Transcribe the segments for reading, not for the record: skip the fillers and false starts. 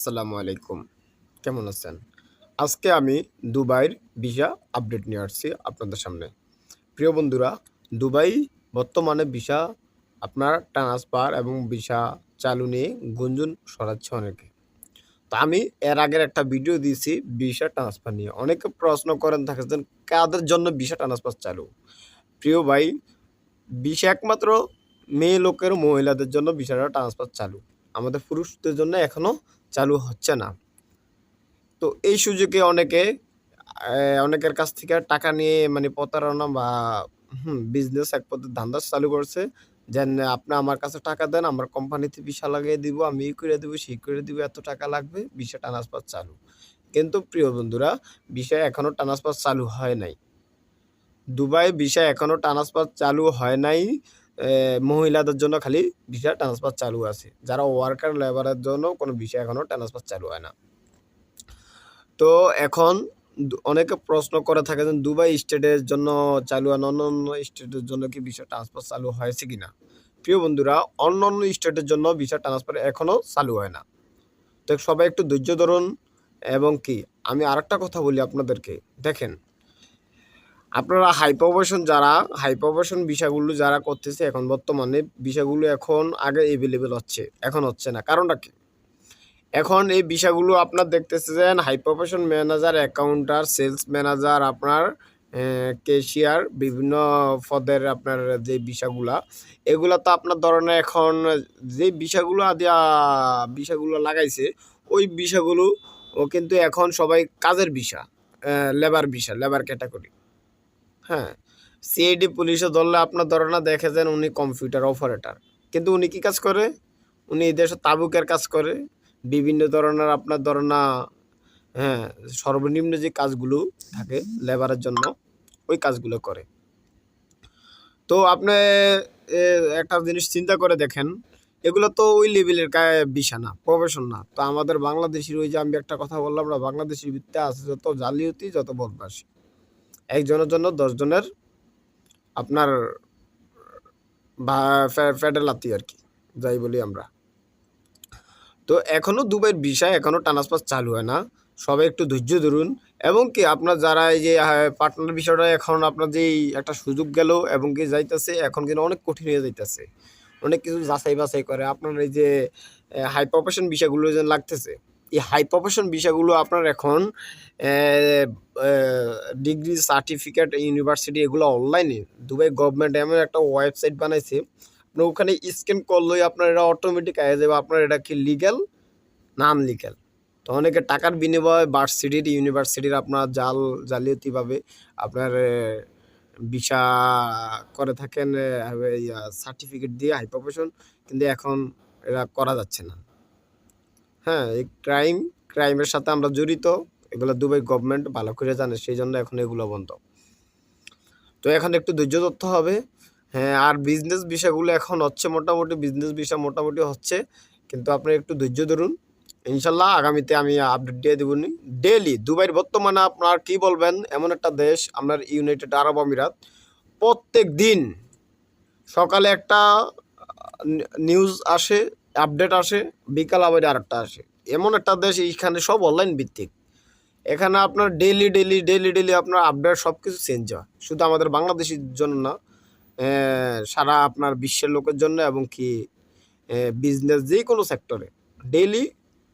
আসসালামু আলাইকুম। কেমন আছেন? আজকে আমি দুবাইয়ের ভিসা আপডেট নিয়ে আসছি আপনাদের সামনে। প্রিয় বন্ধুরা, দুবাই বর্তমানে ভিসা আপনার ট্রান্সফার এবং ভিসা চালু নিয়ে গুঞ্জন ছড়াচ্ছে অনেকে। তো আমি এর আগের একটা ভিডিও দিয়েছি ভিসা ট্রান্সফার নিয়ে। অনেকে প্রশ্ন করেন থাকেছেন কাদের জন্য ভিসা ট্রান্সফার চালু? প্রিয় ভাই, ভিসা একমাত্র মেয়ে লোকের মহিলাদের জন্য ভিসাটা ট্রান্সফার চালু। আমাদের পুরুষদের জন্য এখনো চালু হচ্ছে না। তো এই সুযোগে অনেকের কাছ থেকে টাকা নিয়ে মানে প্রতারণা বা বিজনেস এক পদ্ধতি ধান্দা চালু করছে। যে আপনি আমার কাছে টাকা দেন, আমার কোম্পানিতে ভিসা লাগিয়ে দিব, আমি এই করে দিব, সেই করে দিব, এত টাকা লাগবে, ভিসা ট্রান্সফার চালু। কিন্তু প্রিয় বন্ধুরা, ভিসা এখনো ট্রান্সফার চালু হয় নাই। দুবাই ভিসা এখনো ট্রান্সফার চালু হয় নাই। মহিলাদের জন্য খালি ভিসা ট্রান্সফার চালু আছে। যারা ওয়ার্কার লেবারের জন্য কোনো ভিসা এখনো ট্রান্সফার চালু হয় না। তো এখন অনেকে প্রশ্ন করে থাকে যে দুবাই স্টেটের জন্য চালু আর অন্যান্য স্টেটের জন্য কি ভিসা ট্রান্সফার চালু হয়েছে কিনা? প্রিয় বন্ধুরা, অন্যান্য স্টেটের জন্য ভিসা ট্রান্সফার এখনো চালু হয় না। তো সবাই একটু ধৈর্য ধরুন। এবং কি আমি আরেকটা কথা বলি আপনাদেরকে, দেখেন আপনারা হাই প্রফেশন ভিসাগুলো যারা করতেছে এখন বর্তমানে ভিসাগুলো এখন আগে এভেলেবেল হচ্ছে, এখন হচ্ছে না। কারণটা কি? এখন এই বিষয়গুলো আপনার দেখতেছেন high profession manager, accountant, sales manager, আপনার ক্যাশিয়ার, বিভিন্ন পদের আপনার যে বিষয়গুলা, এগুলা তো আপনার ধরনের এখন যে বিষয়গুলো লাগাইছে, ওই বিষয়গুলো ও কিন্তু এখন সবাই কাজের বিষয়, লেবার ক্যাটাগরি। হ্যাঁ, সিআইডি পুলিশে ধরলে আপনার ধরনা দেখে যান উনি কম্পিউটার অপারেটর, কিন্তু উনি কি কাজ করে? উনি এই দেশে তাবুকের কাজ করে, বিভিন্ন ধরনের আপনার ধরনা, হ্যাঁ, সর্বনিম্ন যে কাজগুলো থাকে লেবারের জন্য, ওই কাজগুলো করে। তো আপনি একটা জিনিস চিন্তা করে দেখেন, এগুলো তো ওই লেভেলের বিষয় না, প্রফেশন না। তো আমাদের বাংলাদেশের ওই যে আমি একটা কথা বললাম না, বাংলাদেশের ভিত্তিতে আছে যত জালিয়াতি, যত বদমাশি, একজনের জন্য 10 জনের আপনার ফেডে লাতি আর কি, যাই বলি আমরা। তো এখনও দুবাইয়ের ভিসা এখনও ট্রান্সফার চালু হয় না। সবাই একটু ধৈর্য ধরুন। এবং কি আপনার যারা এই যে পার্টনার বিষয়টা এখন আপনার যেই একটা সুযোগ গেল এবং কি যাইতেছে, এখন কিন্তু অনেক কঠিন হয়ে যাইতেছে। অনেক কিছু যাচাই বাছাই করে আপনার এই যে হাই প্রফেশন বিষয়গুলো যে লাগতেছে, এই হাই প্রফেশন বিষয়গুলো আপনার এখন ডিগ্রি, সার্টিফিকেট, ইউনিভার্সিটি এগুলো অনলাইনে দুবাই গভর্নমেন্ট এমন একটা ওয়েবসাইট বানাইছে, আপনি ওখানে স্ক্যান করলেই আপনার এটা অটোমেটিক আয়া যাবে আপনার এটা কি লিগ্যাল না আনলিগ্যাল। তো অনেকে টাকার বিনিময়ে ভার্সিটির, ইউনিভার্সিটির আপনার জালিয়াতিভাবে আপনার ভিসা করে থাকেন, সার্টিফিকেট দিয়ে হাই প্রফেশন, কিন্তু এখন এরা করা যাচ্ছে না। হ্যাঁ, এই ক্রাইমের সাথে আমরা জড়িত, এগুলো দুবাই গভর্নমেন্ট ভালো করে জানে, সেই জন্য এখন এগুলো বন্ধ। তো এখন একটু ধৈর্য ধরতে হবে। হ্যাঁ, আর বিজনেস ভিসাগুলো এখন হচ্ছে মোটামুটি, বিজনেস ভিসা মোটামুটি হচ্ছে, কিন্তু আপনি একটু ধৈর্য ধরুন। ইনশাল্লাহ আগামীতে আমি আপডেট দিয়ে দেবনি ডেইলি। দুবাইয়ের বর্তমানে আপনার কি বলবেন, এমন একটা দেশ আপনার ইউনাইটেড আরব আমিরাত, প্রত্যেক দিন সকালে একটা নিউজ আসে, আপডেট আসে, বিকাল আবার আরেকটা আসে। এমন একটা দেশ, এইখানে সব অনলাইন ভিত্তিক। এখানে আপনার ডেইলি আপনার আপডেট সব কিছু চেঞ্জ হয়, শুধু আমাদের বাংলাদেশের জন্য না, সারা আপনার বিশ্বের লোকের জন্য। এবং কি বিজনেস যে কোনো সেক্টরে ডেইলি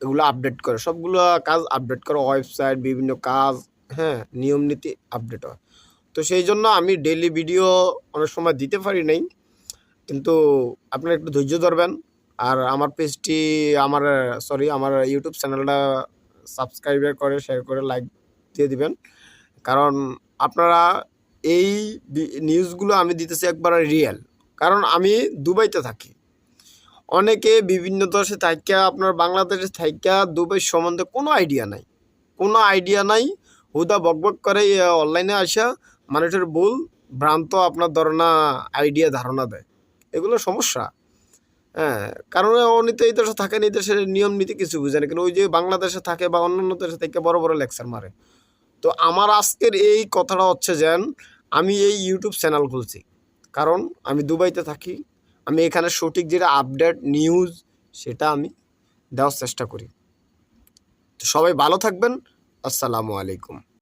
এগুলো আপডেট করে, সবগুলো কাজ আপডেট করে, ওয়েবসাইট, বিভিন্ন কাজ, হ্যাঁ, নিয়ম নীতি আপডেট হয়। তো সেই জন্য আমি ডেইলি ভিডিও অনেক সময় দিতে পারি নাই, কিন্তু আপনারা একটু ধৈর্য ধরবেন। আর আমার পেজটি, আমার ইউটিউব চ্যানেলটা সাবস্ক্রাইব করে, শেয়ার করে, লাইক দিয়ে দিবেন। কারণ আপনারা এই নিউজগুলো আমি দিতেছি একবারে রিয়েল, কারণ আমি দুবাইতে থাকি। অনেকে বিভিন্ন দেশে থাইকা, আপনার বাংলাদেশে থাইকা দুবাই সম্বন্ধে কোনো আইডিয়া নাই, হুদা বকবক করে অনলাইনে আসা মানুষের ভুল ভ্রান্ত আপনার আইডিয়া ধারণা দেয়। এগুলো সমস্যা। হ্যাঁ, কারণ উনি তো এই দেশে থাকেন, এই দেশের নিয়ম নীতি কিছু বুঝে না, কিন্তু ওই যে বাংলাদেশে থাকে বা অন্যান্য দেশে থেকে বড় বড় লেকচার মারে। তো আমার আজকের এই কথাটা হচ্ছে যেন আমি এই ইউটিউব চ্যানেল খুলছি, কারণ আমি দুবাইতে থাকি। আমি এখানে সঠিক যেটা আপডেট নিউজ, সেটা আমি দেওয়ার চেষ্টা করি। তো সবাই ভালো থাকবেন। আসসালামু আলাইকুম।